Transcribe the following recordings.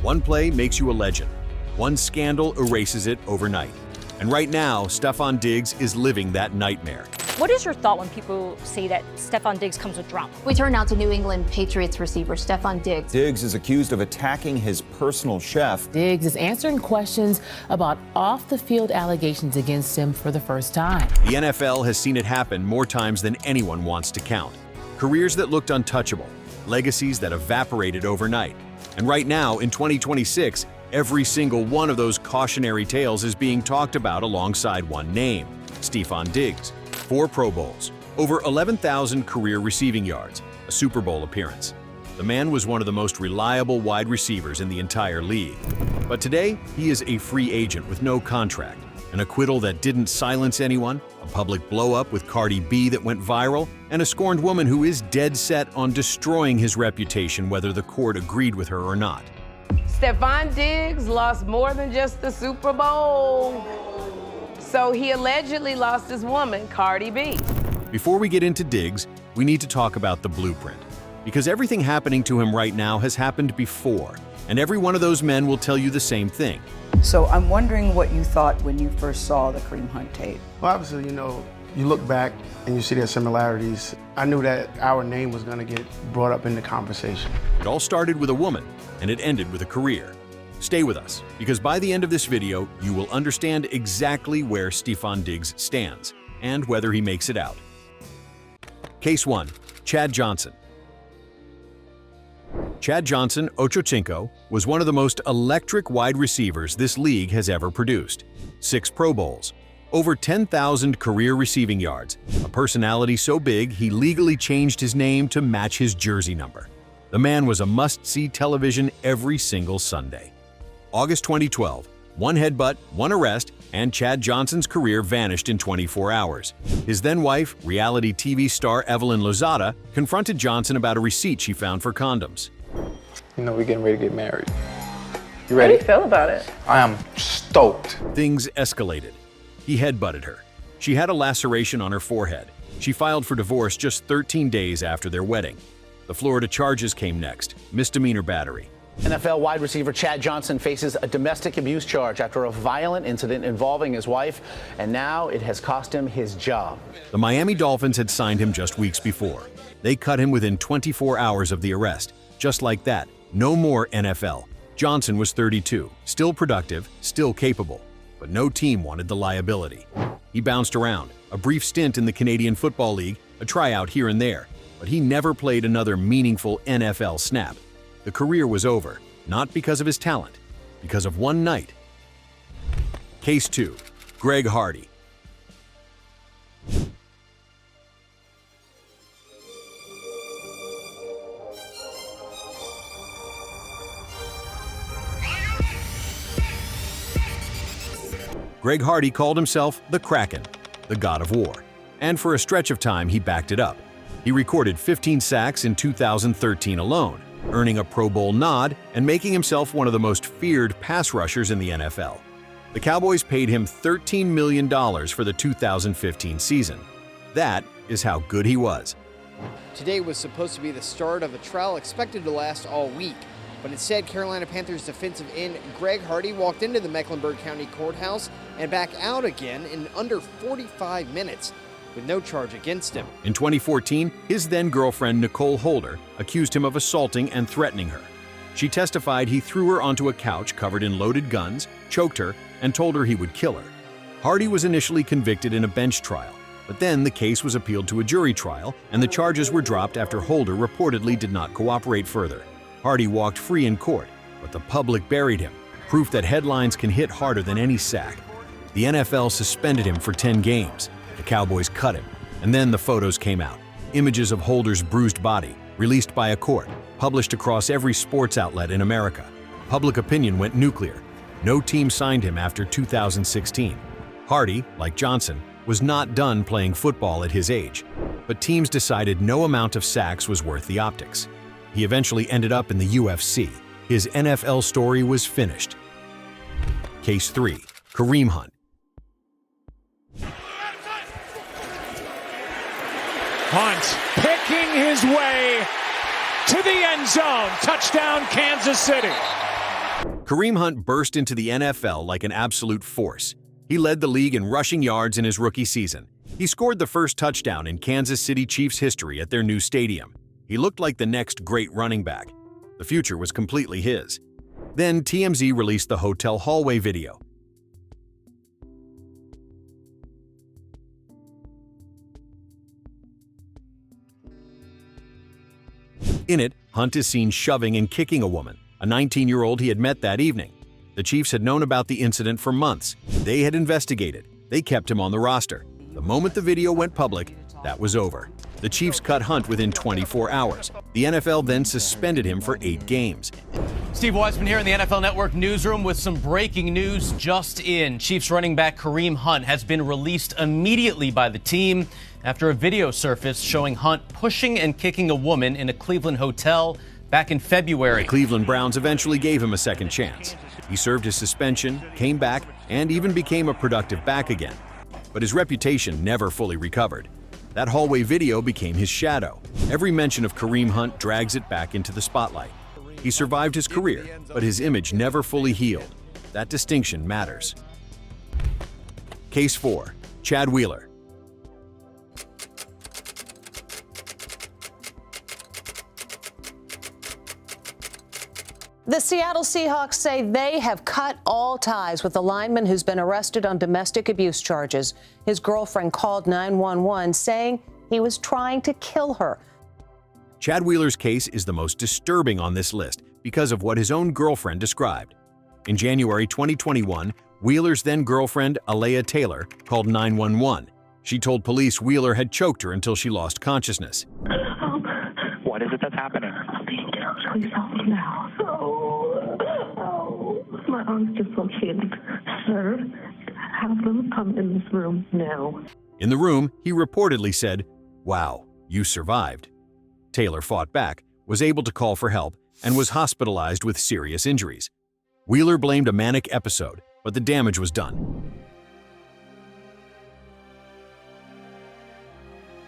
One play makes you a legend. One scandal erases it overnight. And right now, Stefon Diggs is living that nightmare. What is your thought when people say that Stefon Diggs comes with drama? We turn now to New England Patriots receiver Stefon Diggs. Diggs is accused of attacking his personal chef. Diggs is answering questions about off-the-field allegations against him for the first time. The NFL has seen it happen more times than anyone wants to count. Careers that looked untouchable, legacies that evaporated overnight. And right now, in 2026, every single one of those cautionary tales is being talked about alongside one name, Stefon Diggs. 4 Pro Bowls, over 11,000 career receiving yards, a Super Bowl appearance. The man was one of the most reliable wide receivers in the entire league. But today, he is a free agent with no contract, an acquittal that didn't silence anyone, a public blow-up with Cardi B that went viral, and a scorned woman who is dead set on destroying his reputation whether the court agreed with her or not. Stefon Diggs lost more than just the Super Bowl. So he allegedly lost his woman, Cardi B. Before we get into Diggs, we need to talk about the blueprint. Because everything happening to him right now has happened before, and every one of those men will tell you the same thing. So I'm wondering what you thought when you first saw the Kareem Hunt tape. Well, obviously, you look back and you see their similarities. I knew that our name was going to get brought up in the conversation. It all started with a woman, and it ended with a career. Stay with us, because by the end of this video, you will understand exactly where Stefon Diggs stands, and whether he makes it out. Case 1. Chad Johnson. Chad Johnson, Ochocinco, was one of the most electric wide receivers this league has ever produced. 6 Pro Bowls, over 10,000 career receiving yards, a personality so big he legally changed his name to match his jersey number. The man was a must-see television every single Sunday. August 2012, one headbutt, one arrest, and Chad Johnson's career vanished in 24 hours. His then-wife, reality TV star Evelyn Lozada, confronted Johnson about a receipt she found for condoms. We're getting ready to get married. You ready? How do you feel about it? I am stoked. Things escalated. He headbutted her. She had a laceration on her forehead. She filed for divorce just 13 days after their wedding. The Florida charges came next, misdemeanor battery. NFL wide receiver Chad Johnson faces a domestic abuse charge after a violent incident involving his wife, and now it has cost him his job. The Miami Dolphins had signed him just weeks before. They cut him within 24 hours of the arrest. Just like that, no more NFL. Johnson was 32, still productive, still capable, but no team wanted the liability. He bounced around, a brief stint in the Canadian Football League, a tryout here and there, but he never played another meaningful NFL snap. The career was over, not because of his talent, because of one night. Case 2. Greg Hardy. Greg Hardy called himself the Kraken, the God of War, and for a stretch of time he backed it up. He recorded 15 sacks in 2013 alone, earning a Pro Bowl nod and making himself one of the most feared pass rushers in the NFL. The Cowboys paid him $13 million for the 2015 season. That is how good he was. Today was supposed to be the start of a trial expected to last all week, but instead Carolina Panthers defensive end Greg Hardy walked into the Mecklenburg County Courthouse and back out again in under 45 minutes. With no charge against him. In 2014, his then-girlfriend Nicole Holder accused him of assaulting and threatening her. She testified he threw her onto a couch covered in loaded guns, choked her, and told her he would kill her. Hardy was initially convicted in a bench trial, but then the case was appealed to a jury trial, and the charges were dropped after Holder reportedly did not cooperate further. Hardy walked free in court, but the public buried him, proof that headlines can hit harder than any sack. The NFL suspended him for 10 games. The Cowboys cut him, and then the photos came out. Images of Holder's bruised body, released by a court, published across every sports outlet in America. Public opinion went nuclear. No team signed him after 2016. Hardy, like Johnson, was not done playing football at his age, but teams decided no amount of sacks was worth the optics. He eventually ended up in the UFC. His NFL story was finished. Case 3. Kareem Hunt. Hunt picking his way to the end zone. Touchdown, Kansas City. Kareem Hunt burst into the NFL like an absolute force. He led the league in rushing yards in his rookie season. He scored the first touchdown in Kansas City Chiefs history at their new stadium. He looked like the next great running back. The future was completely his. Then TMZ released the hotel hallway video. In it, Hunt is seen shoving and kicking a woman, a 19-year-old he had met that evening. The Chiefs had known about the incident for months. They had investigated. They kept him on the roster. The moment the video went public, that was over. The Chiefs cut Hunt within 24 hours. The NFL then suspended him for 8 games. Steve Weisman here in the NFL Network newsroom with some breaking news just in. Chiefs running back Kareem Hunt has been released immediately by the team after a video surfaced showing Hunt pushing and kicking a woman in a Cleveland hotel back in February. The Cleveland Browns eventually gave him a second chance. He served his suspension, came back, and even became a productive back again. But his reputation never fully recovered. That hallway video became his shadow. Every mention of Kareem Hunt drags it back into the spotlight. He survived his career, but his image never fully healed. That distinction matters. Case 4. Chad Wheeler. The Seattle Seahawks say they have cut all ties with the lineman who's been arrested on domestic abuse charges. His girlfriend called 911 saying he was trying to kill her. Chad Wheeler's case is the most disturbing on this list because of what his own girlfriend described. In January 2021, Wheeler's then-girlfriend, Alea Taylor, called 911. She told police Wheeler had choked her until she lost consciousness. What is it that's happening? I'm being killed. Please help me now. My arm's dislocated. Sir, have them come in this room now. In the room, he reportedly said, "Wow, you survived." Taylor fought back, was able to call for help, and was hospitalized with serious injuries. Wheeler blamed a manic episode, but the damage was done.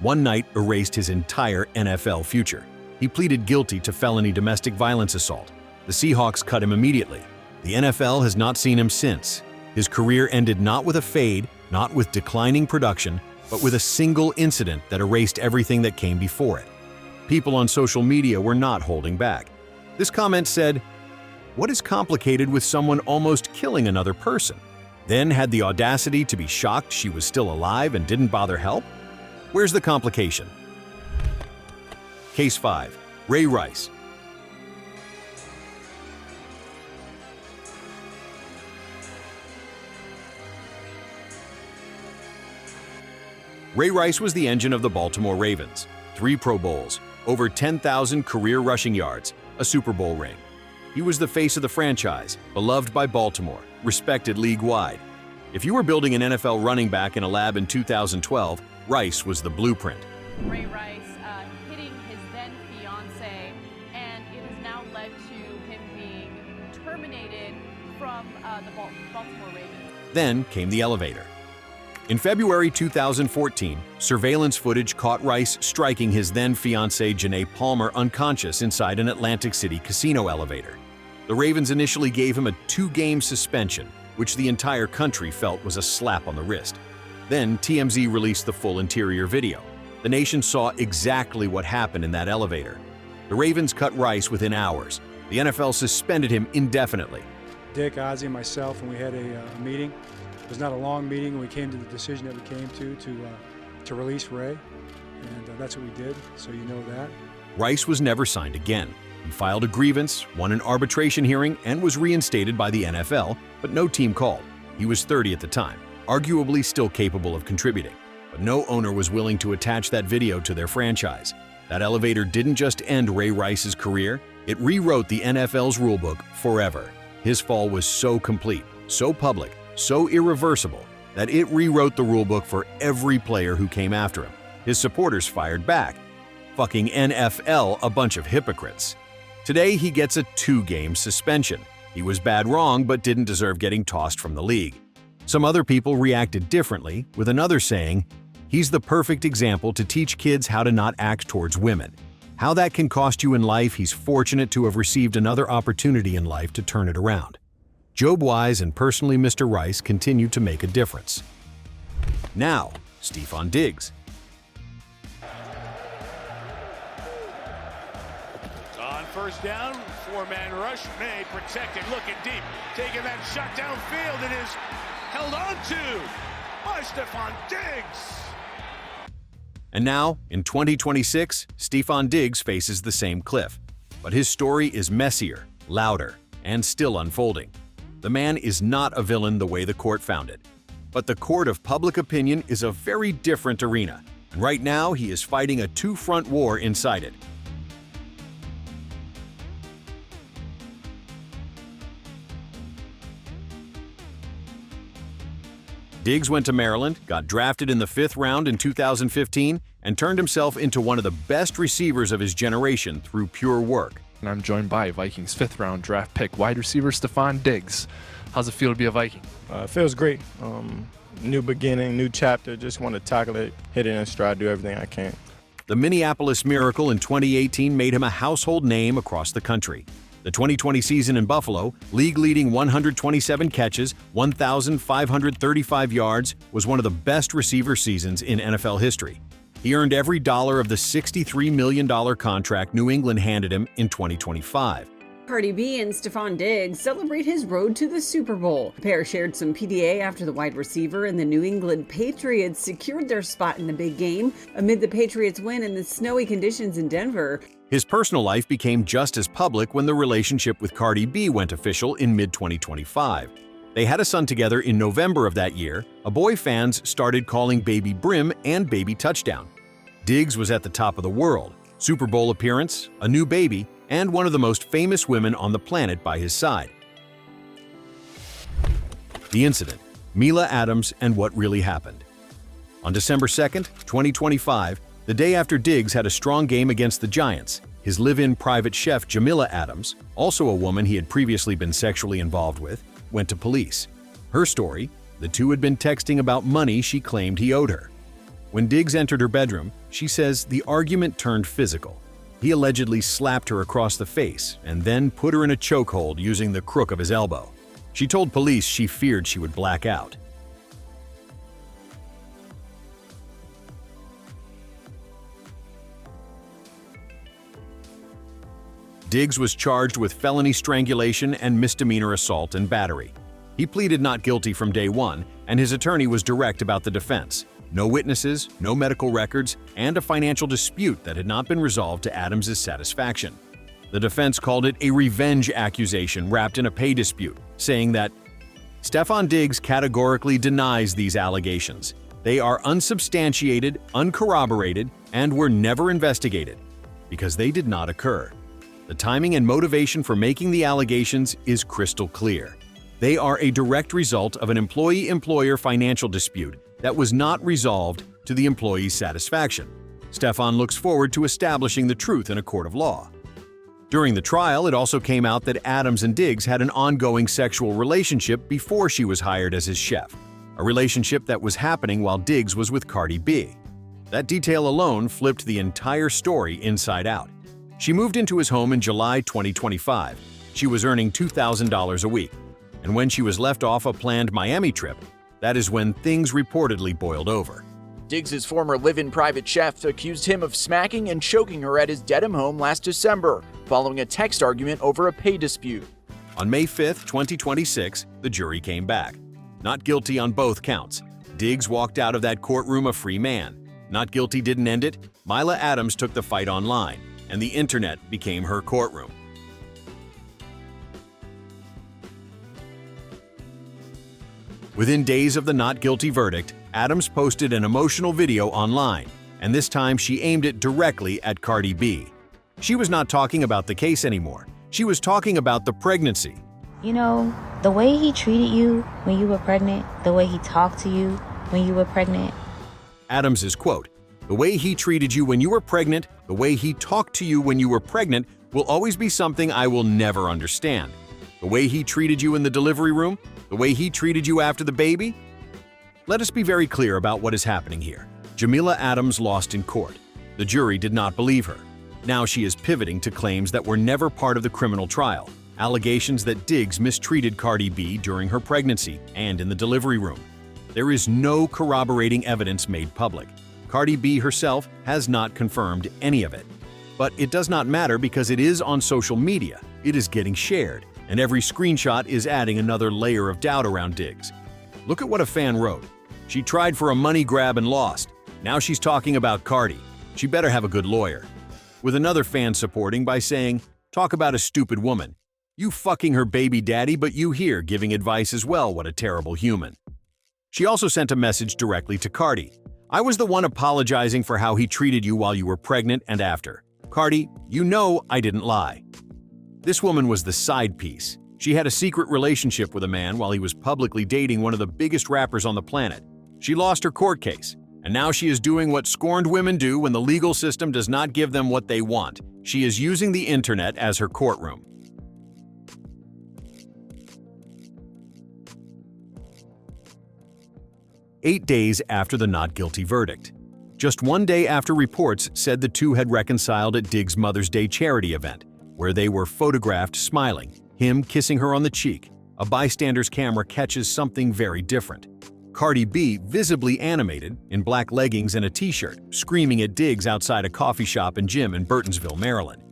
One night erased his entire NFL future. He pleaded guilty to felony domestic violence assault. The Seahawks cut him immediately. The NFL has not seen him since. His career ended not with a fade, not with declining production, but with a single incident that erased everything that came before it. People on social media were not holding back. This comment said, "What is complicated with someone almost killing another person?" Then had the audacity to be shocked she was still alive and didn't bother help? Where's the complication? Case 5. Ray Rice. Ray Rice was the engine of the Baltimore Ravens. 3 Pro Bowls, over 10,000 career rushing yards, a Super Bowl ring. He was the face of the franchise, beloved by Baltimore, respected league-wide. If you were building an NFL running back in a lab in 2012, Rice was the blueprint. Ray Rice hitting his then-fiancée, and it has now led to him being terminated from the Baltimore Ravens. Then came the elevator. In February 2014, surveillance footage caught Rice striking his then-fiancée Janae Palmer unconscious inside an Atlantic City casino elevator. The Ravens initially gave him a 2-game suspension, which the entire country felt was a slap on the wrist. Then TMZ released the full interior video. The nation saw exactly what happened in that elevator. The Ravens cut Rice within hours. The NFL suspended him indefinitely. Dick, Ozzie, and myself, and we had a meeting. It was not a long meeting. We came to the decision that we came to release Ray, and that's what we did, so you know that. Rice was never signed again. He filed a grievance, won an arbitration hearing, and was reinstated by the NFL, but no team called. He was 30 at the time, arguably still capable of contributing, but no owner was willing to attach that video to their franchise. That elevator didn't just end Ray Rice's career, it rewrote the NFL's rulebook forever. His fall was so complete, so public, so irreversible, that it rewrote the rulebook for every player who came after him. His supporters fired back. Fucking NFL, a bunch of hypocrites. Today, he gets a 2-game suspension. He was bad wrong, but didn't deserve getting tossed from the league. Some other people reacted differently, with another saying, "He's the perfect example to teach kids how to not act towards women. How that can cost you in life, he's fortunate to have received another opportunity in life to turn it around." Job Wise and personally Mr. Rice continued to make a difference. Now, Stefon Diggs. On first down, four-man rush, May protected, looking deep, taking that shot downfield. It is held on to by Stefon Diggs. And now, in 2026, Stefon Diggs faces the same cliff. But his story is messier, louder, and still unfolding. The man is not a villain the way the court found it. But the court of public opinion is a very different arena, and right now he is fighting a two-front war inside it. Diggs went to Maryland, got drafted in the 5th round in 2015, and turned himself into one of the best receivers of his generation through pure work. And I'm joined by Vikings 5th round draft pick wide receiver Stefon Diggs. How's it feel to be a Viking? It feels great. New beginning, new chapter. Just want to tackle it, hit it in stride, do everything I can. The Minneapolis Miracle in 2018 made him a household name across the country. The 2020 season in Buffalo, league-leading 127 catches, 1,535 yards, was one of the best receiver seasons in NFL history. He earned every dollar of the $63 million contract New England handed him in 2025. Cardi B and Stefon Diggs celebrate his road to the Super Bowl. The pair shared some PDA after the wide receiver and the New England Patriots secured their spot in the big game amid the Patriots' win and the snowy conditions in Denver. His personal life became just as public when the relationship with Cardi B went official in mid-2025. They had a son together in November of that year, a boy fans started calling Baby Brim and Baby Touchdown. Diggs was at the top of the world, Super Bowl appearance, a new baby, and one of the most famous women on the planet by his side. The incident, Mila Adams and what really happened. On December 2nd, 2025, the day after Diggs had a strong game against the Giants, his live-in private chef Jamila Adams, also a woman he had previously been sexually involved with, went to police. Her story, the two had been texting about money she claimed he owed her. When Diggs entered her bedroom, she says the argument turned physical. He allegedly slapped her across the face and then put her in a chokehold using the crook of his elbow. She told police she feared she would black out. Diggs was charged with felony strangulation and misdemeanor assault and battery. He pleaded not guilty from day one, and his attorney was direct about the defense. No witnesses, no medical records, and a financial dispute that had not been resolved to Adams' satisfaction. The defense called it a revenge accusation wrapped in a pay dispute, saying that Stefon Diggs categorically denies these allegations. They are unsubstantiated, uncorroborated, and were never investigated because they did not occur. The timing and motivation for making the allegations is crystal clear. They are a direct result of an employee-employer financial dispute that was not resolved to the employee's satisfaction. Stefon looks forward to establishing the truth in a court of law. During the trial, it also came out that Adams and Diggs had an ongoing sexual relationship before she was hired as his chef, a relationship that was happening while Diggs was with Cardi B. That detail alone flipped the entire story inside out. She moved into his home in July 2025. She was earning $2,000 a week, and when she was left off a planned Miami trip, that is when things reportedly boiled over. Diggs' former live-in private chef accused him of smacking and choking her at his Dedham home last December, following a text argument over a pay dispute. On May 5, 2026, the jury came back. Not guilty on both counts. Diggs walked out of that courtroom a free man. Not guilty didn't end it. Mila Adams took the fight online, and the internet became her courtroom. Within days of the not guilty verdict, Adams posted an emotional video online, and this time she aimed it directly at Cardi B. She was not talking about the case anymore. She was talking about the pregnancy. You know, the way he treated you when you were pregnant, the way he talked to you when you were pregnant. Adams' quote, "The way he treated you when you were pregnant, the way he talked to you when you were pregnant will always be something I will never understand. The way he treated you in the delivery room, the way he treated you after the baby?" Let us be very clear about what is happening here. Jamila Adams lost in court. The jury did not believe her. Now she is pivoting to claims that were never part of the criminal trial. allegations that Diggs mistreated Cardi B during her pregnancy and in the delivery room. There is no corroborating evidence made public. Cardi B herself has not confirmed any of it. But it does not matter because it is on social media, it is getting shared, and every screenshot is adding another layer of doubt around Diggs. Look at what a fan wrote. She tried for a money grab and lost. Now she's talking about Cardi. She better have a good lawyer. With another fan supporting by saying, talk about a stupid woman. You fucking her baby daddy, but you here giving advice as well, what a terrible human. She also sent a message directly to Cardi. I was the one apologizing for how he treated you while you were pregnant and after. Cardi, you know I didn't lie. This woman was the side piece. She had a secret relationship with a man while he was publicly dating one of the biggest rappers on the planet. She lost her court case, and now she is doing what scorned women do when the legal system does not give them what they want. She is using the internet as her courtroom. "8 days after the not guilty verdict. Just 1 day after reports said the two had reconciled at Diggs' Mother's Day charity event, where they were photographed smiling, him kissing her on the cheek. A bystander's camera catches something very different. Cardi B, visibly animated, in black leggings and a t-shirt, screaming at Diggs outside a coffee shop and gym in Burtonsville, Maryland.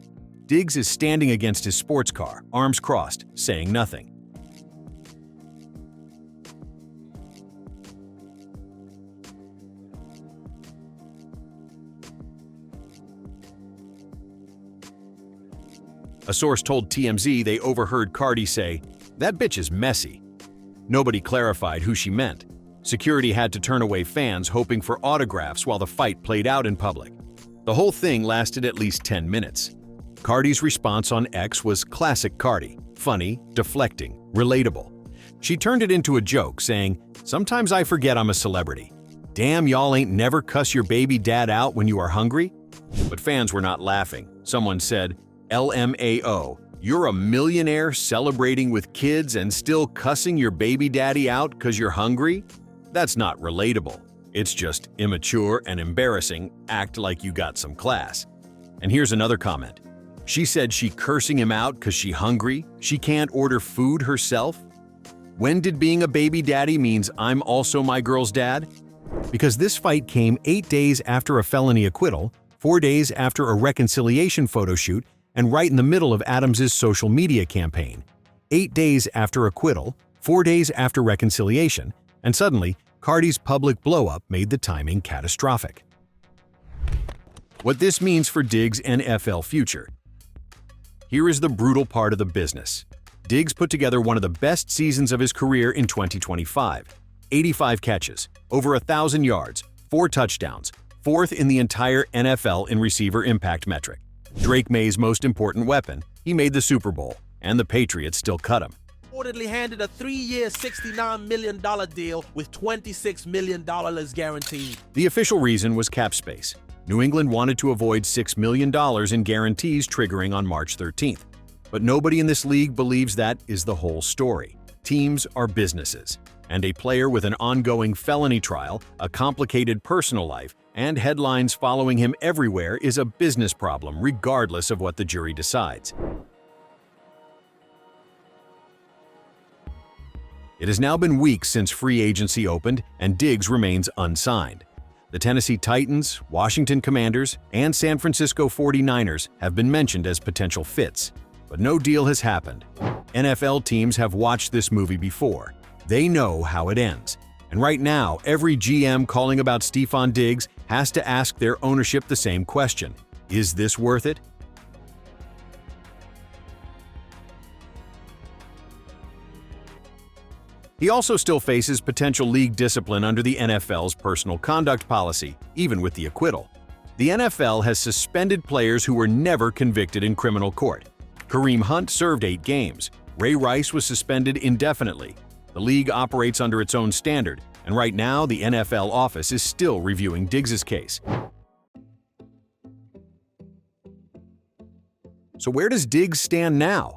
Diggs is standing against his sports car, arms crossed, saying nothing. A source told TMZ they overheard Cardi say, "That bitch is messy." Nobody clarified who she meant. Security had to turn away fans hoping for autographs while the fight played out in public. The whole thing lasted at least 10 minutes. Cardi's response on X was classic Cardi, funny, deflecting, relatable. She turned it into a joke, saying, "Sometimes I forget I'm a celebrity. Damn, y'all ain't never cuss your baby dad out when you are hungry?" But fans were not laughing. Someone said, LMAO, you're a millionaire celebrating with kids and still cussing your baby daddy out because you're hungry? That's not relatable. It's just immature and embarrassing. Act like you got some class. And here's another comment. She said she cursing him out because she hungry? She can't order food herself? When did being a baby daddy means I'm also my girl's dad? Because this fight came 8 days after a felony acquittal, 4 days after a reconciliation photo shoot, and right in the middle of Adams's social media campaign. 8 days after acquittal, 4 days after reconciliation, and suddenly, Cardi's public blow-up made the timing catastrophic. What this means for Diggs' NFL future. Here is the brutal part of the business. Diggs put together one of the best seasons of his career in 2025. 85 catches, over 1,000 yards, 4 touchdowns, 4th in the entire NFL in receiver impact metric. Drake May's most important weapon, he made the Super Bowl, and the Patriots still cut him. Reportedly handed a 3-year, $69 million deal with $26 million guaranteed. The official reason was cap space. New England wanted to avoid $6 million in guarantees triggering on March 13th. But nobody in this league believes that is the whole story. Teams are businesses, and a player with an ongoing felony trial, a complicated personal life, and headlines following him everywhere is a business problem regardless of what the jury decides. It has now been weeks since free agency opened and Diggs remains unsigned. The Tennessee Titans, Washington Commanders, and San Francisco 49ers have been mentioned as potential fits, but no deal has happened. NFL teams have watched this movie before. They know how it ends. And right now, every GM calling about Stefon Diggs has to ask their ownership the same question. Is this worth it? He also still faces potential league discipline under the NFL's personal conduct policy, even with the acquittal. The NFL has suspended players who were never convicted in criminal court. Kareem Hunt served 8 games. Ray Rice was suspended indefinitely. The league operates under its own standard, and right now the NFL office is still reviewing Diggs' case. So where does Diggs stand now?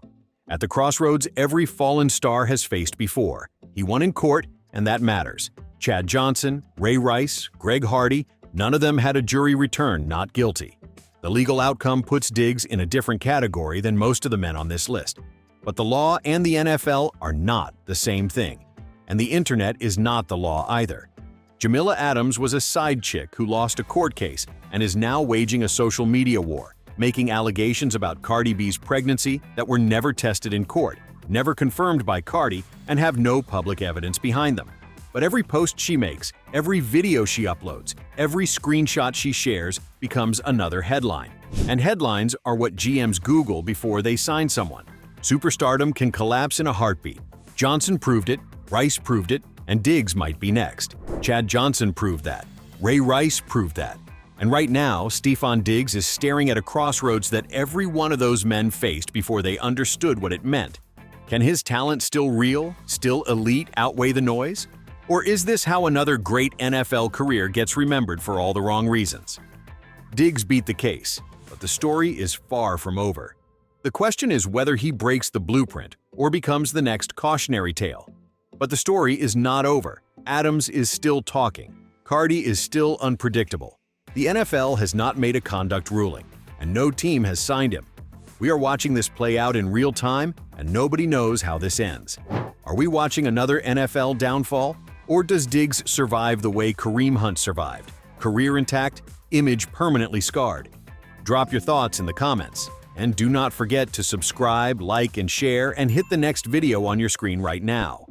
At the crossroads every fallen star has faced before. He won in court, and that matters. Chad Johnson, Ray Rice, Greg Hardy, none of them had a jury return not guilty. The legal outcome puts Diggs in a different category than most of the men on this list. But the law and the NFL are not the same thing. And the internet is not the law either. Jamila Adams was a side chick who lost a court case and is now waging a social media war, making allegations about Cardi B's pregnancy that were never tested in court, never confirmed by Cardi, and have no public evidence behind them. But every post she makes, every video she uploads, every screenshot she shares becomes another headline. And headlines are what GMs Google before they sign someone. Superstardom can collapse in a heartbeat. Johnson proved it, Rice proved it, and Diggs might be next. Chad Johnson proved that. Ray Rice proved that. And right now, Stefon Diggs is staring at a crossroads that every one of those men faced before they understood what it meant. Can his talent still real, still elite, outweigh the noise? Or is this how another great NFL career gets remembered for all the wrong reasons? Diggs beat the case, but the story is far from over. The question is whether he breaks the blueprint or becomes the next cautionary tale. But the story is not over. Adams is still talking. Cardi is still unpredictable. The NFL has not made a conduct ruling, and no team has signed him. We are watching this play out in real time, and nobody knows how this ends. Are we watching another NFL downfall? Or does Diggs survive the way Kareem Hunt survived? Career intact, image permanently scarred? Drop your thoughts in the comments. And do not forget to subscribe, like, and share, and hit the next video on your screen right now.